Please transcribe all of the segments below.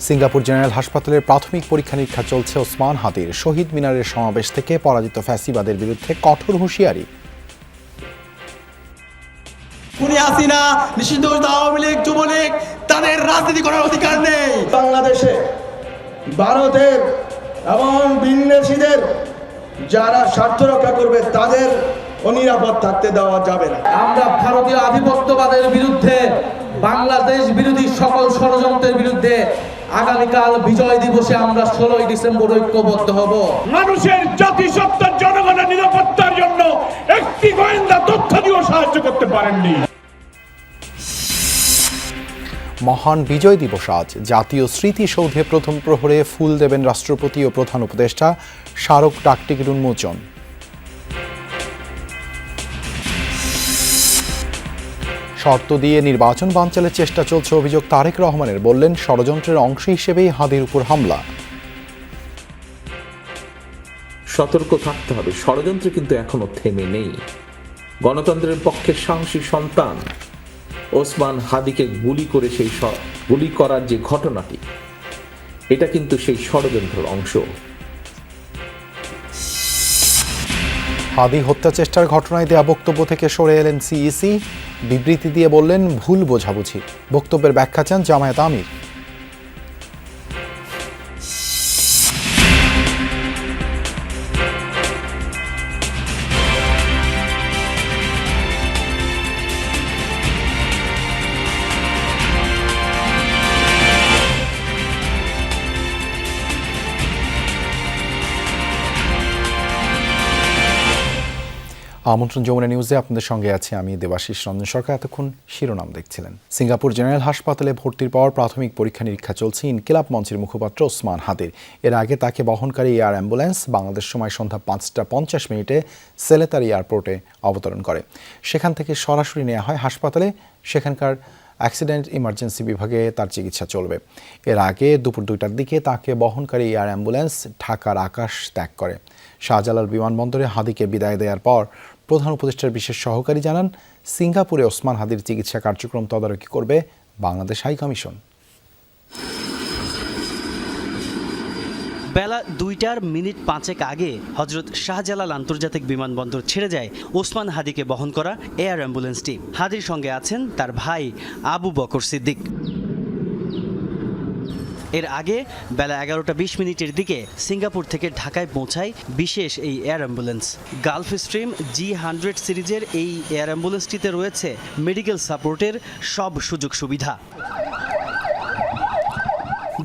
Singapore general হাসপাতালের প্রাথমিক পরীক্ষা নিরীক্ষা চলছে ওসমান হাদির। শহীদ মিনারের সমাবেশ থেকে পরাজিত ফ্যাসিবাদের বিরুদ্ধে কঠোর হুঁশিয়ারি। হাসিনা, নিষিদ্ধ আওয়ামী লীগ, যুবলীগ, তাদের রাজনীতি করার অধিকার নেই। বাংলাদেশে ভারতের এবং বিদেশিদের যারা স্বার্থ রক্ষা করবে তাদের অনিরাপদ থাকতে দেওয়া যাবে না। আমরা ভারতীয় আধিপত্যবাদের বিরুদ্ধে, বাংলাদেশ বিরোধী সকল ষড়যন্ত্রের বিরুদ্ধে আগামীকাল বিজয় দিবসে আমরা 16 ডিসেম্বর ঐক্যবদ্ধ হব। মানুষের জাতিসত্তার জনগণের নিরাপত্তার জন্য একটি গোয়েন্দা তথ্য দিয়েও সাহায্য করতে পারেননি। মহান বিজয় দিবস আজ। জাতীয় স্মৃতিসৌধে প্রথম প্রহরে ফুল দেবেন রাষ্ট্রপতি ও প্রধান উপদেষ্টা। স্মারক ডাকটিকিট উন্মোচন। শর্ত দিয়ে নির্বাচন বানচালের চেষ্টা চলছে অভিযোগ তারেক রহমানের। বললেন, ষড়যন্ত্রের অংশ হিসেবেই হাদির উপর হামলা। সতর্ক থাকতে হবে, ষড়যন্ত্র কিন্তু এখনো থেমে নেই। গণতন্ত্রের পক্ষে সাহসী সন্তান ওসমান হাদিকে গুলি করার যে ঘটনাটি, এটা কিন্তু সেই ষড়যন্ত্রের অংশ। হাদি হত্যা চেষ্টার ঘটনায় দেয়া বক্তব্য থেকে সরে এলেন সিইসি। বিবৃতি দিয়ে বললেন, ভুল বোঝাবুঝি। বক্তব্যের ব্যাখ্যা চান জামায়াত আমির। আমন্ত্রণ যমুনা নিউজে আপনাদের সঙ্গে আছি আমি দেবাশিস রঞ্জন সরকার। এতক্ষণ শিরোনাম দেখছিলেন। সিঙ্গাপুর জেনারেল হাসপাতালে ভর্তির পর প্রাথমিক পরীক্ষা নিরীক্ষা চলছে ইনকিলাব মঞ্চের মুখপাত্র ওসমান হাদির। এর আগে তাকে বহনকারী এয়ার অ্যাম্বুলেন্স বাংলাদেশ সময় সন্ধ্যা 5টা 50 সেলেতার এয়ারপোর্টে অবতরণ করে। সেখান থেকে সরাসরি নেওয়া হয় হাসপাতালে। সেখানকার অ্যাক্সিডেন্ট ইমার্জেন্সি বিভাগে তার চিকিৎসা চলবে। এর আগে দুপুর 2টার দিকে তাকে বহনকারী এয়ার অ্যাম্বুলেন্স ঢাকার আকাশ ত্যাগ করে। শাহজালাল বিমানবন্দরে হাদিকে বিদায় দেওয়ার পর প্রধান উপদেষ্টার বিশেষ সহকারী জানান, সিঙ্গাপুরে ওসমান হাদির চিকিৎসা কার্যক্রম তদারকি করবে বাংলাদেশ হাই কমিশন। বেলা 2:05 আগে হজরত শাহজালাল আন্তর্জাতিক বিমানবন্দর ছেড়ে যায় ওসমান হাদিকে বহন করা এয়ার অ্যাম্বুলেন্সটি। হাদির সঙ্গে আছেন তার ভাই আবু বকর সিদ্দিক। এর আগে বেলা 11টা 20 দিকে সিঙ্গাপুর থেকে ঢাকায় পৌঁছায় বিশেষ এই air ambulance. Gulf stream G100 সিরিজের এই এয়ার অ্যাম্বুলেন্সটিতে রয়েছে মেডিকেল সাপোর্টের সব সুযোগ সুবিধা।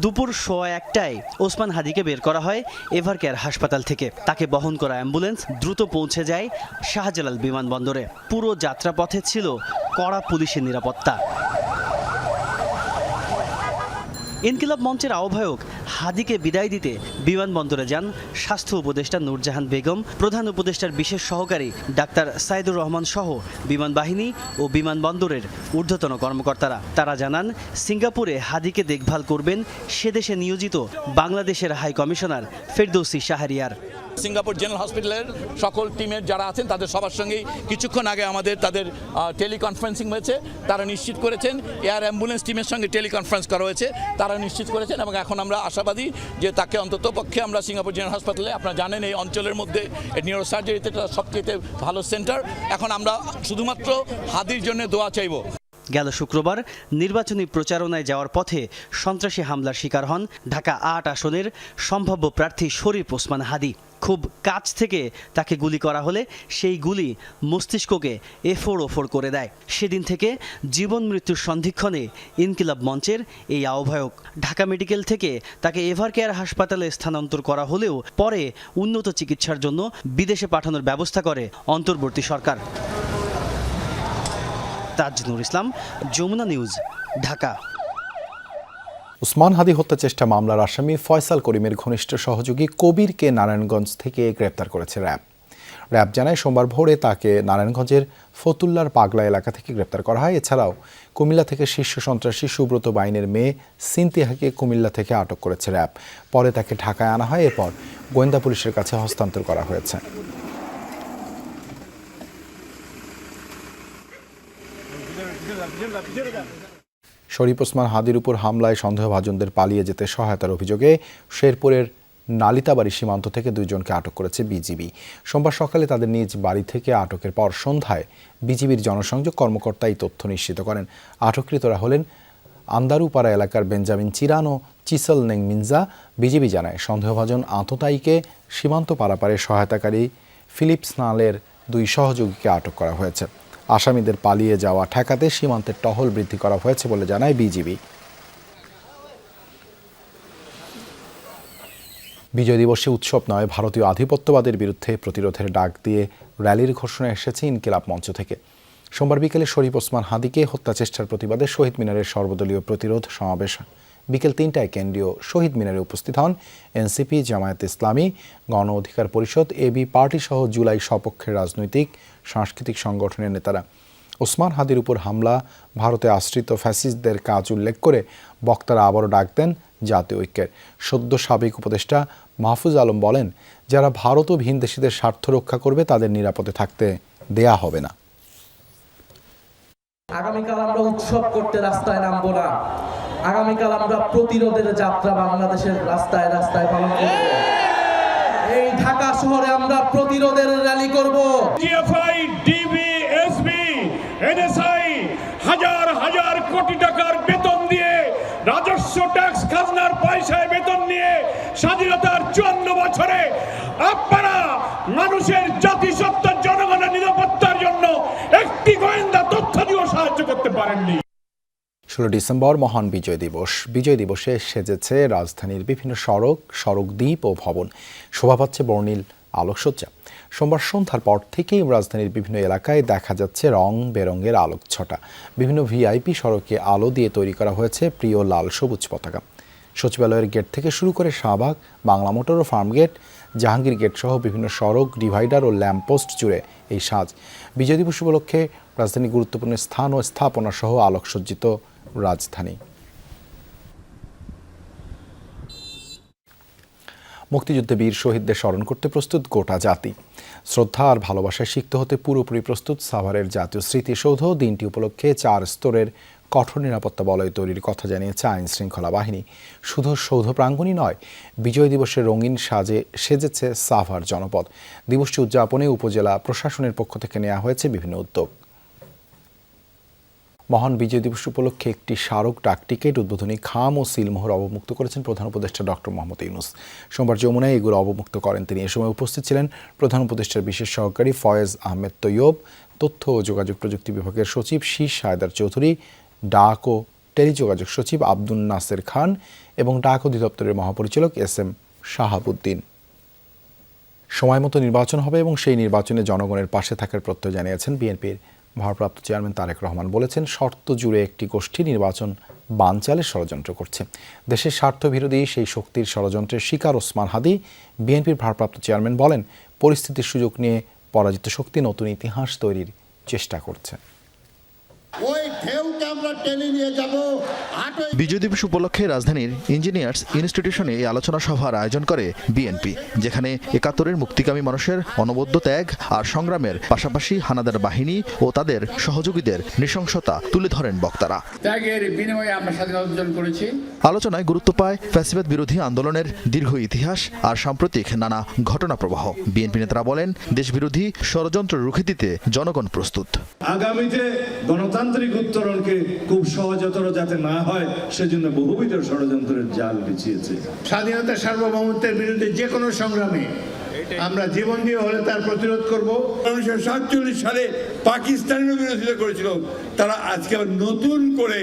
দুপুর 1:15টায় ওসমান হাদিকে বের করা হয় এভারকেয়ার হাসপাতাল থেকে। তাকে বহন করা অ্যাম্বুলেন্স দ্রুত পৌঁছে যায় শাহজালাল বিমানবন্দরে। পুরো যাত্রাপথে ছিল কড়া পুলিশের নিরাপত্তা। ইনকিলাব মঞ্চের আহ্বায়ক হাদিকে বিদায় দিতে বিমানবন্দরে যান স্বাস্থ্য উপদেষ্টা নূরজাহান বেগম, প্রধান উপদেষ্টার বিশেষ সহকারী ডাক্তার সাইদুর রহমান সহ বিমান বাহিনী ও বিমানবন্দরের ঊর্ধ্বতন কর্মকর্তারা। তারা জানান, সিঙ্গাপুরে হাদিকে দেখভাল করবেন সেদেশে নিয়োজিত বাংলাদেশের high commissioner Ferdousi Shahriar. Singapore general হসপিটালের সকল টিমের যারা আছেন তাদের সবার সঙ্গেই কিছুক্ষণ আগে তাদের টেলিকনফারেন্সিং হয়েছে। তারা নিশ্চিত করেছেন, এয়ার অ্যাম্বুলেন্স টিমের সঙ্গে টেলিকনফারেন্স করা হয়েছে, তারা নিশ্চিত করেছেন এবং এখন আমরা আশাবাদী যে তাকে অন্তত পক্ষে আমরা সিঙ্গাপুর জেনারেল হাসপাতালে, আপনারা জানেন এই অঞ্চলের মধ্যে নিউরোসার্জারিতে সবচেয়ে ভালো সেন্টার। এখন আমরা শুধুমাত্র হাদির জন্য দোয়া চাইব। গেল শুক্রবার নির্বাচনী প্রচারণায় যাওয়ার পথে সন্ত্রাসী হামলার শিকার হন ঢাকা 8 আসনের সম্ভাব্য প্রার্থী শরীফ ওসমান হাদি। খুব কাছ থেকে তাকে গুলি করা হলে সেই গুলি মস্তিষ্ককে এফোড় করে দেয়। সেদিন থেকে জীবন মৃত্যুর সন্ধিক্ষণে ইনকিলাব মঞ্চের এই আহ্বায়ক। ঢাকা মেডিকেল থেকে তাকে এভারকেয়ার হাসপাতালে স্থানান্তর করা হলেও পরে উন্নত চিকিৎসার জন্য বিদেশে পাঠানোর ব্যবস্থা করে অন্তর্বর্তী সরকার। তাজনুর ইসলাম, যমুনা নিউজ, ঢাকা। ওসমান হাদি হত্যা চেষ্টা মামলার আসামি ফয়সাল করিমের ঘনিষ্ঠ সহযোগী কবিরকে নারায়ণগঞ্জ থেকে গ্রেপ্তার করেছে র্যাব। র্যাব জানায়, সোমবার ভোরে তাকে নারায়ণগঞ্জের ফতুল্লার পাগলা এলাকা থেকে গ্রেপ্তার করা হয়। এছাড়াও কুমিল্লা থেকে শীর্ষ সন্ত্রাসী সুব্রত বাইনের মেয়ে সিনতিহাকে কুমিল্লা থেকে আটক করেছে র্যাব। পরে তাকে ঢাকায় আনা হয়, এরপর গোয়েন্দা পুলিশের কাছে হস্তান্তর করা হয়েছে। শরীফ ওসমান হাদির উপর হামলায় সন্দেহভাজনদের পালিয়ে যেতে সহায়তার অভিযোগে শেরপুরের নালিতাবাড়ি সীমান্ত থেকে 2 জনকে আটক করেছে বিজিবি। সোমবার সকালে তাদের নিজ বাড়ি থেকে আটকের পর সন্ধ্যায় বিজিবির জনসংযোগ কর্মকর্তা এই তথ্য নিশ্চিত করেন। আটককৃতরা হলেন আন্দারুপাড়া এলাকার বেঞ্জামিন চিরান ও চিসল নেং মিনজা। বিজিবি জানায় সন্দেহভাজন আততায়ীকে সীমান্ত পারাপারে সহায়তাকারী ফিলিপস নালের 2 সহযোগীকে আটক করা হয়েছে। আসামিদের পালিয়ে যাওয়া ঠেকাতে সীমান্তের টহল বৃদ্ধি করা হয়েছে বলে জানায় বিজিবি। বিজয় দিবসে উৎসব নয়, ভারতীয় আধিপত্যবাদের বিরুদ্ধে প্রতিরোধের ডাক দিয়ে র্যালির ঘোষণা এসেছে ইনকিলাব মঞ্চ থেকে। সোমবার বিকেলে শরীফ ওসমান হাদিকে হত্যাচেষ্টার প্রতিবাদে শহীদ মিনারের সর্বদলীয় প্রতিরোধ সমাবেশ বিকেল 3টায় কেন্দ্রীয় শহীদ মিনারে উপস্থিত হন এনসিপি, জামায়াতে ইসলামী, গণ অধিকার পরিষদ, এবি পার্টি সহ জুলাই সপক্ষের রাজনৈতিক সাংস্কৃতিক সংগঠনের নেতারা। ওসমান হাদির উপর হামলা ভারতে আশ্রিত ফ্যাসিস্টদের কাজ উল্লেখ করে বক্তারা আবারও ডাক দেন জাতীয় ঐক্যের। সদ্য সাবেক উপদেষ্টা মাহফুজ আলম বলেন, যারা ভারত ও ভিনদেশীদের স্বার্থ রক্ষা করবে তাদের নিরাপদে থাকতে দেয়া হবে না। আগামীকাল আমরা উৎসব করতে রাস্তায় নামবো না। আগামীকাল আমরা প্রতিরোধের যাত্রা বাংলাদেশের রাস্তায় রাস্তায় পালন করব। এই ঢাকা শহরে আমরা প্রতিরোধের র্যালি করব। জিএফআই, ডিবি, এসবি, এনএসআই হাজার হাজার কোটি টাকার বেতন দিয়ে, রাজস্ব ট্যাক্স খাজনার পয়সায় বেতন নিয়ে স্বাধীনতার 54 বছরে আপনারা মানুষের জাতিসত্তার জনগণের নিরাপত্তার জন্য একটি গোয়েন্দা তথ্য দিয়েও সাহায্য করতে পারেননি। 16 ডিসেম্বর মহান বিজয় দিবস। বিজয় দিবসে সেজেছে রাজধানীর বিভিন্ন সড়ক দ্বীপ ও ভবন, শোভা পাচ্ছে বর্ণিল আলোকসজ্জা। সোমবার সন্ধ্যার পর থেকেই রাজধানীর বিভিন্ন এলাকায় দেখা যাচ্ছে রং বেরঙের আলোকছটা। বিভিন্ন ভিআইপি সড়কে আলো দিয়ে তৈরি করা হয়েছে প্রিয় লাল সবুজ পতাকা। সচিবালয়ের গেট থেকে শুরু করে শাহবাগ, বাংলা মোটর ও ফার্মগেট, জাহাঙ্গীর গেট সহ বিভিন্ন সড়ক, ডিভাইডার ও ল্যাম্পপোস্ট জুড়ে এই সাজ। বিজয় দিবস উপলক্ষে রাজধানীর গুরুত্বপূর্ণ স্থান ও স্থাপনা সহ আলোকসজ্জিত রাজধানী। মুক্তিযুদ্ধে বীর শহীদদের স্মরণ করতে প্রস্তুত গোটা জাতি। শ্রদ্ধা আর ভালোবাসায় সিক্ত হতে পুরোপুরি প্রস্তুত সাভারের জাতীয় স্মৃতিসৌধ। দিনটি উপলক্ষে 4 স্তরের কঠোর নিরাপত্তা বলয় তৈরির কথা জানিয়েছে আইন শৃঙ্খলা বাহিনী। শুধু সৌধ প্রাঙ্গণই নয়, বিজয় দিবসের রঙিন সাজে সেজেছে সাভার জনপদ। দিবসটি উদযাপনে উপজেলা প্রশাসনের পক্ষ থেকে নেওয়া হয়েছে বিভিন্ন উদ্যোগ। মহান বিজয় দিবস উপলক্ষে একটি স্মারক ডাক টিকিট উদ্বোধনী খাম ও সিলমোহর অবমুক্ত করেছেন প্রধান উপদেষ্টা ডক্টর মোহাম্মদ ইউনূস। সোমবার যমুনায় এগুলো অবমুক্ত করেন তিনি। এ সময় উপস্থিত ছিলেন প্রধান উপদেষ্টার বিশেষ সহকারী ফয়েজ আহমেদ তৈয়ব, তথ্য ও যোগাযোগ প্রযুক্তি বিভাগের সচিব শীষ হায়দার চৌধুরী, ডাক ও টেলিযোগাযোগ সচিব আব্দুল নাসের খান এবং ডাক অধিদপ্তরের মহাপরিচালক এস.এম. শাহাবুদ্দিন। সময় মতো নির্বাচন হবে এবং সেই নির্বাচনে জনগণের পাশে থাকার প্রত্যয় জানিয়েছেন বিএনপির ভারপ্রাপ্ত চেয়ারম্যান তারেক রহমান। বলেছেন, শর্ত জুড়ে একটি গোষ্ঠী নির্বাচন বানচালের ষড়যন্ত্র করছে। দেশের স্বার্থ বিরোধী সেই শক্তির ষড়যন্ত্রের শিকার ওসমান হাদি। বিএনপির ভারপ্রাপ্ত চেয়ারম্যান বলেন, পরিস্থিতির সুযোগ নিয়ে পরাজিত শক্তি নতুন ইতিহাস তৈরির চেষ্টা করছে। বিজয় দিবস উপলক্ষে রাজধানীর ইঞ্জিনিয়ার্স ইনস্টিটিউশনে এই আলোচনা সভার আয়োজন করে বিএনপি, যেখানে ৭১-এর মুক্তিকামী মানুষের অনবদ্য ত্যাগ আর সংগ্রামের পাশাপাশি হানাদার বাহিনী ও তাদের সহযোগীদের নৃশংসতা তুলে ধরেন বক্তারা। ত্যাগের বিনিময়ে আমরা স্বাধীনতা অর্জন করেছি। আলোচনায় গুরুত্ব পায় ফ্যাসিবাদ বিরোধী আন্দোলনের দীর্ঘ ইতিহাস আর সাম্প্রতিক নানা ঘটনা প্রবাহ। বিএনপি নেতারা বলেন, দেশবিরোধী ষড়যন্ত্র রুখে দিতে জনগণ প্রস্তুত। আগামীতে গণতান্ত্রিক উত্তরণকে খুব সহজতর যাতে না হয় সেজন্য বহুবিধ ষড়যন্ত্রের জাল বিছিয়েছে। স্বাধীনতা সার্বভৌমত্বের বিরুদ্ধে যে কোনো সংগ্রামে আমরা জীবন দিয়ে হলে তার প্রতিরোধ করব। 1947 সালে পাকিস্তানের বিরোধিতা করেছিল, তারা আজকে নতুন করে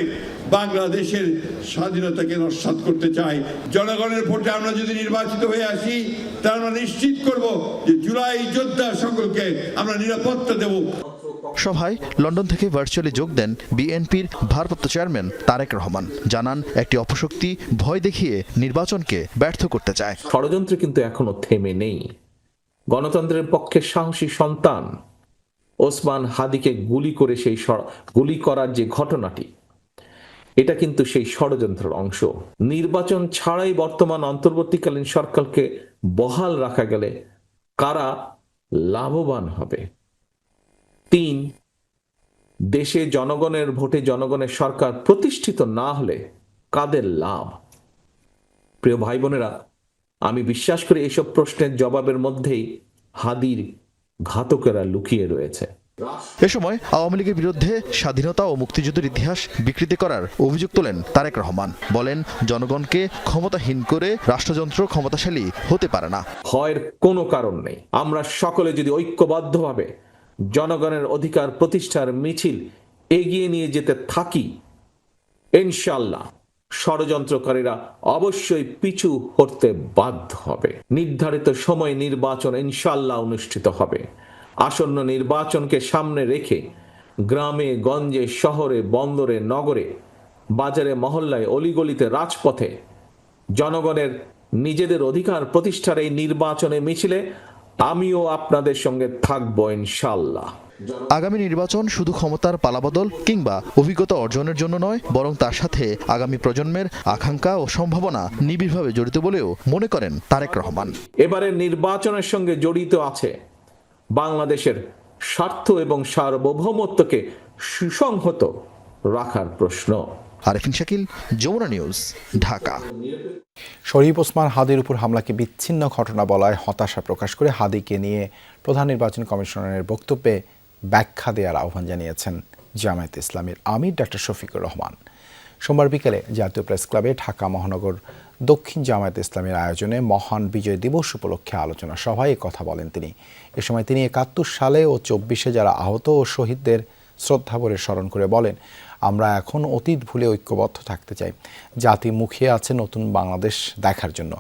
বাংলাদেশের স্বাধীনতাকে নস্যাৎ করতে চায়। জনগণের ভোটে আমরা যদি নির্বাচিত হয়ে আসি, তাহলে আমরা নিশ্চিত করব যে জুলাই যোদ্ধা সকলকে আমরা নিরাপত্তা দেব। সভায় লন্ডন থেকে ভার্চুয়ালি যোগ দেন বিএনপির ভারপ্রাপ্ত চেয়ারম্যান তারেক রহমান। জানান, একটি অপশক্তি ভয় দেখিয়ে নির্বাচনকে ব্যর্থ করতে চায়। ষড়যন্ত্র কিন্তু এখনো থেমে নেই। গণতন্ত্রের পক্ষে সাহসী সন্তান ওসমান হাদিকে গুলি করার যে ঘটনাটি, এটা কিন্তু সেই ষড়যন্ত্রের অংশ। নির্বাচন ছাড়াই বর্তমান অন্তর্বর্তীকালীন সরকারকে বহাল রাখা গেলে কারা লাভবান হবে? 3, দেশে জনগণের ভোটে জনগণের সরকার প্রতিষ্ঠিত না হলে কাদের লাভ? প্রিয় ভাই বোনেরা, আমি বিশ্বাস করি এসব প্রশ্নের জবাবের মধ্যেই হাদির ঘাতকেরা লুকিয়ে রয়েছে। এ সময় আওয়ামী লীগের বিরুদ্ধে স্বাধীনতা ও মুক্তিযুদ্ধের ইতিহাস বিকৃতি করার অভিযোগ তোলেন তারেক রহমান। বলেন, জনগণকে ক্ষমতাহীন করে রাষ্ট্রযন্ত্র ক্ষমতাশালী হতে পারে না। ভয়ের কোনো কারণ নেই। আমরা সকলে যদি ঐক্যবদ্ধভাবে জনগণের অধিকার প্রতিষ্ঠার মিছিল এগিয়ে নিয়ে যেতে থাকি, ইনশাআল্লাহ ষড়যন্ত্রকারীরা অবশ্যই পিছু হটতে বাধ্য হবে। নির্ধারিত সময় নির্বাচন ইনশাআল্লাহ অনুষ্ঠিত হবে। আসন্ন নির্বাচনকে সামনে রেখে গ্রামে গঞ্জে শহরে বন্দরে নগরে বাজারে মহল্লায় অলিগলিতে রাজপথে জনগণের নিজেদের অধিকার প্রতিষ্ঠার এই নির্বাচনে মিছিলে আমিও আপনাদের সঙ্গে থাকবো ইনশাআল্লাহ। আগামী নির্বাচন শুধু ক্ষমতার পালাবদল কিংবা অভিজ্ঞতা অর্জনের জন্য নয়, বরং তার সাথে আগামী প্রজন্মের আকাঙ্ক্ষা ও সম্ভাবনা নিবিড়ভাবে জড়িত বলেও মনে করেন তারেক রহমান। এবারের নির্বাচনের সঙ্গে জড়িত আছে বাংলাদেশের স্বার্থ এবং সার্বভৌমত্বকে সুসংহত রাখার প্রশ্ন। আরেফিন শাকিল, যমুনা নিউজ, ঢাকা। শরীফ ওসমান হাদির উপর হামলাকে বিচ্ছিন্ন ঘটনা বলায় হতাশা প্রকাশ করে হাদিকে নিয়ে প্রধান নির্বাচন কমিশনারের বক্তব্যে ব্যাখ্যা দেওয়ার আহ্বান জানিয়েছেন জামায়াতে ইসলামীর আমির ডক্টর শফিকুর রহমান। সোমবার বিকেলে জাতীয় প্রেস ক্লাবে ঢাকা মহানগর দক্ষিণ জামায়াতে ইসলামীর আয়োজনে মহান বিজয় দিবস উপলক্ষে আলোচনা সভায় কথা বলেন তিনি। এ সময় তিনি ৭১ সালে ও ২৪-এ যারা আহত ও শহীদদের শ্রদ্ধাভরে স্মরণ করে বলেন, আমরা এখন অতীত ভুলে ঐক্যবদ্ধ থাকতে চাই। জাতি মুখিয়ে আছে নতুন বাংলাদেশ দেখার জন্য।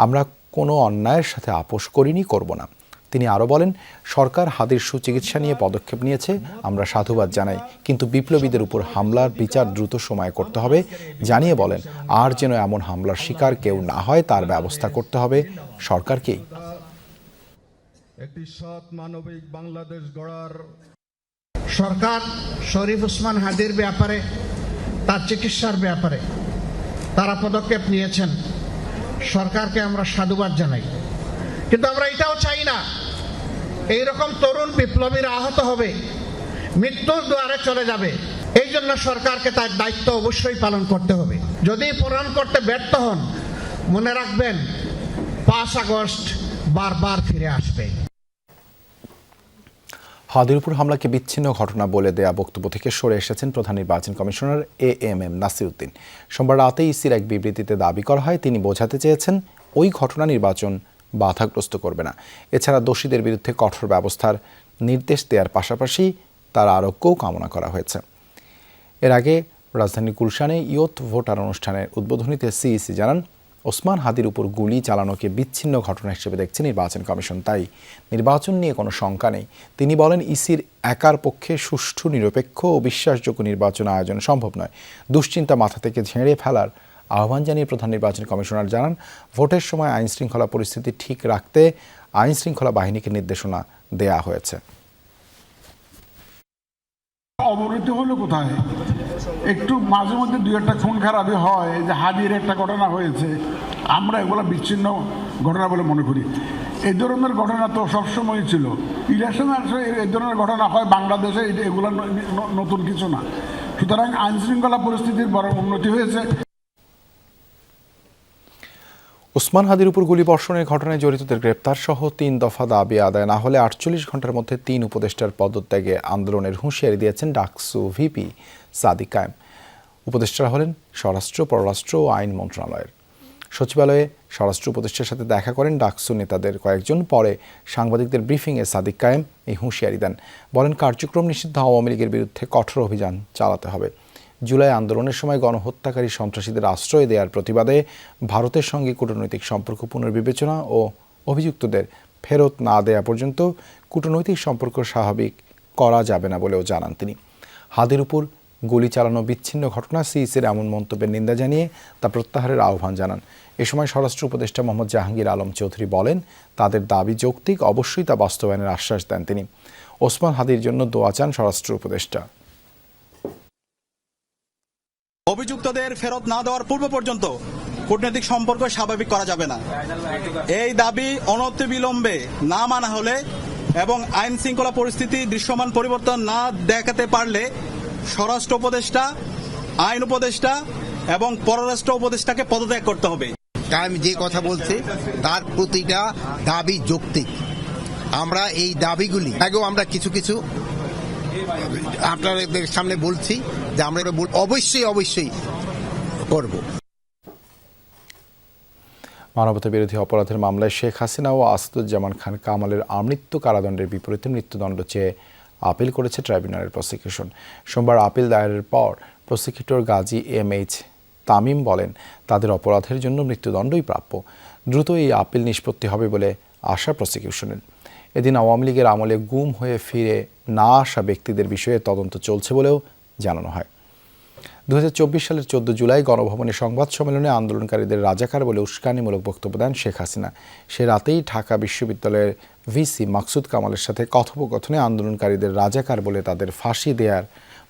আমরা কোনো অন্যায়ের সাথে আপোষ করিনি, করব না। তিনি আরও বলেন, সরকার হাদির সুচিকিৎসা নিয়ে পদক্ষেপ নিয়েছে, আমরা সাধুবাদ জানাই, কিন্তু বিপ্লবীদের উপর হামলার বিচার দ্রুত সময়ে করতে হবে জানিয়ে বলেন, আর যেন এমন হামলার শিকার কেউ না হয় তার ব্যবস্থা করতে হবে সরকারকেই। একটি সৎ মানবিক বাংলাদেশ গড়ার সরকার শরীফ ওসমান হাদির ব্যাপারে, তার চিকিৎসার ব্যাপারে তারা পদক্ষেপ নিয়েছেন, সরকারকে আমরা সাধুবাদ জানাই। কিন্তু আমরা এটাও চাই না এইরকম তরুণ বিপ্লবীরা আহত হবে, মৃত্যুর দুয়ারে চলে যাবে। এই জন্য সরকারকে তার দায়িত্ব অবশ্যই পালন করতে হবে। যদি পালন করতে ব্যর্থ হন, মনে রাখবেন ৫ আগস্ট বারবার ফিরে আসবে। হাদির উপর হামলাকে বিচ্ছিন্ন ঘটনা বলে দেয়া বক্তব্য থেকে সরে এসেছেন প্রধান নির্বাচন কমিশনার এএমএম নাসির উদ্দিন। সোমবার রাতে ইসির এক বিবৃতিতে দাবি করা হয়, তিনি বোঝাতে চেয়েছেন ওই ঘটনা নির্বাচন বাধাগ্রস্ত করবে না। এছাড়া দোষীদের বিরুদ্ধে কঠোর ব্যবস্থার নির্দেশ দেওয়ার পাশাপাশি তার আরোগ্যও কামনা করা হয়েছে। এর আগে রাজধানীর গুলশানে ইয়ুথ ভোটার অনুষ্ঠানের উদ্বোধনীতে সিইসি জানান, ওসমান হাদির উপর গুলি চালানোকে বিচ্ছিন্ন ঘটনা হিসেবে দেখছে নির্বাচন কমিশন, তাই নির্বাচন নিয়ে কোনো শঙ্কা নেই। তিনি বলেন, ইসির একার পক্ষে সুষ্ঠু, নিরপেক্ষ ও বিশ্বাসযোগ্য নির্বাচন আয়োজন সম্ভব নয়। দুশ্চিন্তা মাথা থেকে ঝেড়ে ফেলার আহ্বান জানিয়ে প্রধান নির্বাচন কমিশনার জানান, ভোটের সময় আইনশৃঙ্খলা পরিস্থিতি ঠিক রাখতে আইনশৃঙ্খলা বাহিনীকে নির্দেশনা দেয়া হয়েছে। অবনতি হলো কোথায়? একটু মাঝে মধ্যে দুই একটা খুন খারাপি হয়, যে হাদির একটা ঘটনা হয়েছে, আমরা এগুলো বিচ্ছিন্ন ঘটনা বলে মনে করি। এই ধরনের ঘটনা তো সবসময় ছিল। ইলেকশন আসলে এই ধরনের ঘটনা হয় বাংলাদেশে, এগুলো নতুন কিছু না। সুতরাং আইনশৃঙ্খলা পরিস্থিতির বড় উন্নতি হয়েছে। ওসমান হাদির উপর গুলি বর্ষণের ঘটনায় জড়িতদের গ্রেপ্তার সহ ৩ দফা দাবি আদায় না হলে ৪৮ ঘন্টার মধ্যে ৩ উপদেষ্টার পদত্যাগে আন্দোলনের হুঁশিয়ারি দিয়েছেন ডাকসু ভিপি সাদিক কায়েম। উপদেষ্টারা হলেন স্বরাষ্ট্র, পররাষ্ট্র ও আইন মন্ত্রণালয়ের। সচিবালয়ে স্বরাষ্ট্র উপদেষ্টার সাথে দেখা করেন ডাকসু নেতাদের কয়েকজন। পরে সাংবাদিকদের ব্রিফিংয়ে সাদিক কায়েম এই হুঁশিয়ারি দেন। বলেন, কার্যক্রম নিষিদ্ধ আওয়ামী লীগের বিরুদ্ধে কঠোর অভিযান চালাতে হবে। জুলাই আন্দোলনের সময় গণহত্যাকারী সন্ত্রাসীদের আশ্রয় দেওয়ার প্রতিবাদে ভারতের সঙ্গে কূটনৈতিক সম্পর্ক পুনর্বিবেচনা ও অভিযুক্তদের ফেরত না দেয়া পর্যন্ত কূটনৈতিক সম্পর্ক স্বাভাবিক করা যাবে না বলেও জানান তিনি। হাদির উপর গুলি চালানো বিচ্ছিন্ন ঘটনা, সিইসির এমন মন্তব্যের নিন্দা জানিয়ে তা প্রত্যাহারের আহ্বান জানান। এ সময় স্বরাষ্ট্র উপদেষ্টা মোহাম্মদ জাহাঙ্গীর আলম চৌধুরী বলেন, তাদের দাবি যৌক্তিক, অবশ্যই তা বাস্তবায়নের আশ্বাস দেন তিনি। ওসমান হাদির জন্য দোয়া চান স্বরাষ্ট্র উপদেষ্টা। অভিযুক্তদের ফেরত না দেওয়ার পূর্ব পর্যন্ত কূটনৈতিক সম্পর্ক স্বাভাবিক করা যাবে না। এই দাবি অনতিবিলম্বে না মানা হলে এবং আইন শৃঙ্খলা পরিস্থিতি দৃশ্যমান পরিবর্তন না দেখাতে পারলে স্বরাষ্ট্র উপদেষ্টা, আইন উপদেষ্টা এবং পররাষ্ট্র উপদেষ্টাকে পদত্যাগ করতে হবে। আমি যে কথা বলছি তার প্রতিটা দাবি যৌক্তিক। আমরা এই দাবিগুলি আগেও আমরা কিছু কিছু আপনাদের সামনে বলছি যে আমরা অবশ্যই করব। মানবতা বিরোধী অপরাধের মামলায় শেখ হাসিনা ও আসাদুজ্জামান খান কামালের আমৃত্যু কারাদণ্ডের বিপরীতে মৃত্যুদণ্ড চেয়ে আপিল করেছে ট্রাইব্যুনালের প্রসিকিউশন। সোমবার আপিল দায়েরের পর প্রসিকিউটর গাজী MH তামিম বলেন, তাদের অপরাধের জন্য মৃত্যুদণ্ডই প্রাপ্য। দ্রুত এই আপিল নিষ্পত্তি হবে বলে আশা প্রসিকিউশনের। এদিন আওয়ামী লীগের আমলে গুম হয়ে ফিরে না আসা ব্যক্তিদের বিষয়ে তদন্ত চলছে বলেও জানানো হয়। 2024 সালের 14 জুলাই গণভবনে সংবাদ সম্মেলনে আন্দোলনকারীদের রাজাকার বলে উস্কানিমূলক বক্তব্য দেন শেখ হাসিনা। সে রাতেই ঢাকা বিশ্ববিদ্যালয়ের ভিসি মাকসুদ কামালের সাথে কথোপকথনে আন্দোলনকারীদের রাজাকার বলে তাদের ফাঁসি দেওয়ার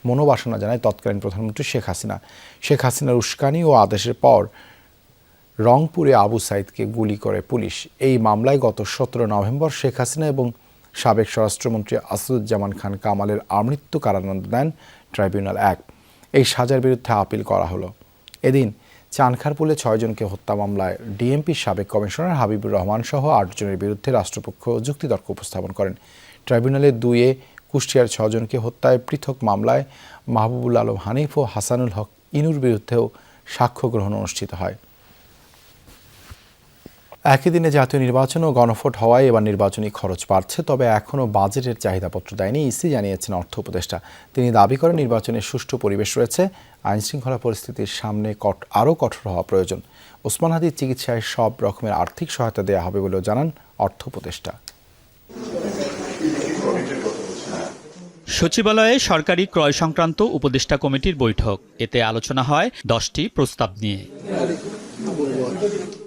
মনোবাসনা জানায় তৎকালীন প্রধানমন্ত্রী শেখ হাসিনা। শেখ হাসিনার উস্কানি ও আদেশের পর রংপুরে আবু সাইদকে গুলি করে পুলিশ। এই মামলায় গত 17 নভেম্বর শেখ হাসিনা এবং সাবেক স্বরাষ্ট্রমন্ত্রী আসাদুজ্জামান খান কামালের আমৃত্যু কারাদণ্ড দেন ট্রাইব্যুনাল 1। এই সাজার বিরুদ্ধে আপিল করা হলো। এদিন চানখারপুলে 6 জনকে হত্যা মামলায় ডিএমপির সাবেক কমিশনার হাবিবুর রহমান সহ 8 জনের বিরুদ্ধে রাষ্ট্রপক্ষ যুক্তিতর্ক উপস্থাপন করেন। ট্রাইব্যুনালের 2-এ কুষ্টিয়ার 6 জনকে হত্যায় পৃথক মামলায় মাহবুবুল আলম হানিফ ও হাসানুল হক ইনুর বিরুদ্ধেও সাক্ষ্য গ্রহণ অনুষ্ঠিত হয়। একই দিনে জাতীয় নির্বাচন ও গণভোট হওয়ায় এবার নির্বাচনী খরচ বাড়ছে, তবে এখনও বাজেটের চাহিদাপত্র দেয়নি ইসি, জানিয়েছেন অর্থ উপদেষ্টা। তিনি দাবি করেন নির্বাচনের সুষ্ঠু পরিবেশ রয়েছে, আইনশৃঙ্খলা পরিস্থিতির সামনে আরও কঠোর হওয়া প্রয়োজন। ওসমান হাদির চিকিৎসায় সব রকমের আর্থিক সহায়তা দেওয়া হবে বলেও জানান অর্থ উপদেষ্টা। সচিবালয়ে সরকারি ক্রয় সংক্রান্ত উপদেষ্টা কমিটির বৈঠক। এতে আলোচনা হয় 10টি প্রস্তাব নিয়ে।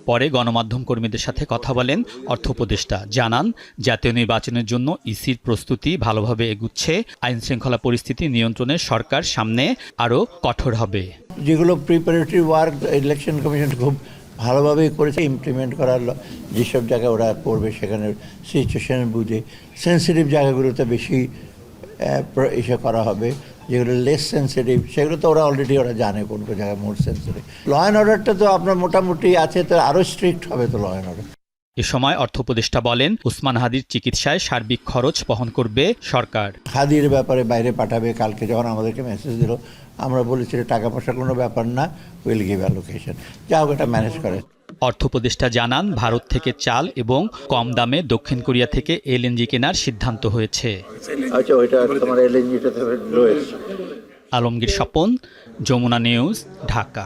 পরে গণমাধ্যম কর্মীদের সাথে কথা বলেন অর্থ উপদেষ্টা। জানান, জাতীয় নির্বাচনের জন্য ইসির প্রস্তুতি ভালোভাবে এগুচ্ছে। আইন শৃঙ্খলা পরিস্থিতি নিয়ন্ত্রণে সরকার সামনে আরও কঠোর হবে। যেগুলো প্রিপারেটরি ওয়ার্ক ইলেকশন কমিশন খুব ভালোভাবেই করেছে, ইমপ্লিমেন্ট করার যেসব জায়গায় ওরা করবে সেখানে সিচুয়েশন বুঝে সেন্সিটিভ জায়গাগুলোতে বেশি এসে করা হবে। যেগুলো লেস সেন্সিটিভ সেগুলো তো ওরা অলরেডি জানে কোন কোন জায়গায় মোর সেন্সিটিভ। ল অ্যান্ড অর্ডারটা তো আপনার মোটামুটি আছে, তো আরও স্ট্রিক্ট হবে তো ল অ্যান্ড অর্ডার। এ সময় অর্থ উপদেষ্টা বলেন, ওসমান হাদির চিকিৎসায় সার্বিক খরচ বহন করবে সরকার। হাদির ব্যাপারে বাইরে পাঠাবে। কালকে যখন আমাদেরকে মেসেজ দিল, আমরা বলেছি টাকা পয়সার কোনো ব্যাপার না, উইল গিভ অ্যালোকেশন, যা হোক এটা ম্যানেজ করে। অর্থ উপদেষ্টা জানান, ভারত থেকে চাল এবং কম দামে দক্ষিণ কোরিয়া থেকে এলএনজি কেনার সিদ্ধান্ত হয়েছে। আলমগীর স্বপন, যমুনা নিউজ, ঢাকা।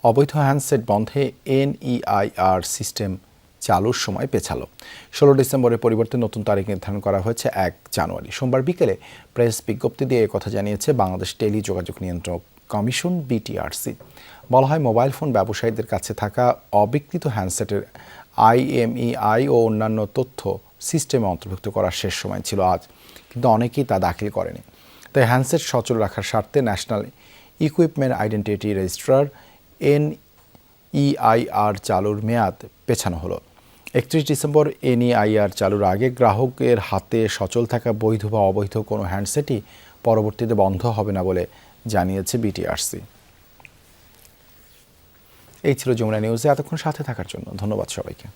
অবৈধ হ্যান্ডসেট বন্ধে NEIR সিস্টেম চালুর সময় পেছালো। 16 ডিসেম্বরের পরিবর্তে নতুন তারিখ নির্ধারণ করা হয়েছে 1 জানুয়ারি। সোমবার বিকেলে প্রেস বিজ্ঞপ্তি দিয়ে কথা জানিয়েছে বাংলাদেশ টেলিযোগাযোগ নিয়ন্ত্রক কমিশন BTRC। বলা হয়, মোবাইল ফোন ব্যবসায়ীদের কাছে থাকা অবিকৃত হ্যান্ডসেটের IMEI ও অন্যান্য তথ্য সিস্টেমে অন্তর্ভুক্ত করার শেষ সময় ছিল আজ, কিন্তু অনেকেই তা দাখিল করেনি। তাই হ্যান্ডসেট সচল রাখার স্বার্থে national equipment identity registrar NEIR চালুর মেয়াদ পেছানো হলো। 31 ডিসেম্বর NEIR চালুর আগে গ্রাহকের হাতে সচল থাকা বৈধ বা অবৈধ কোনো হ্যান্ডসেটই পরবর্তীতে বন্ধ হবে না বলে জানিয়েছে BTRC। এই ছিল যমুনা নিউজে। এতক্ষণ সাথে থাকার জন্য ধন্যবাদ সবাইকে।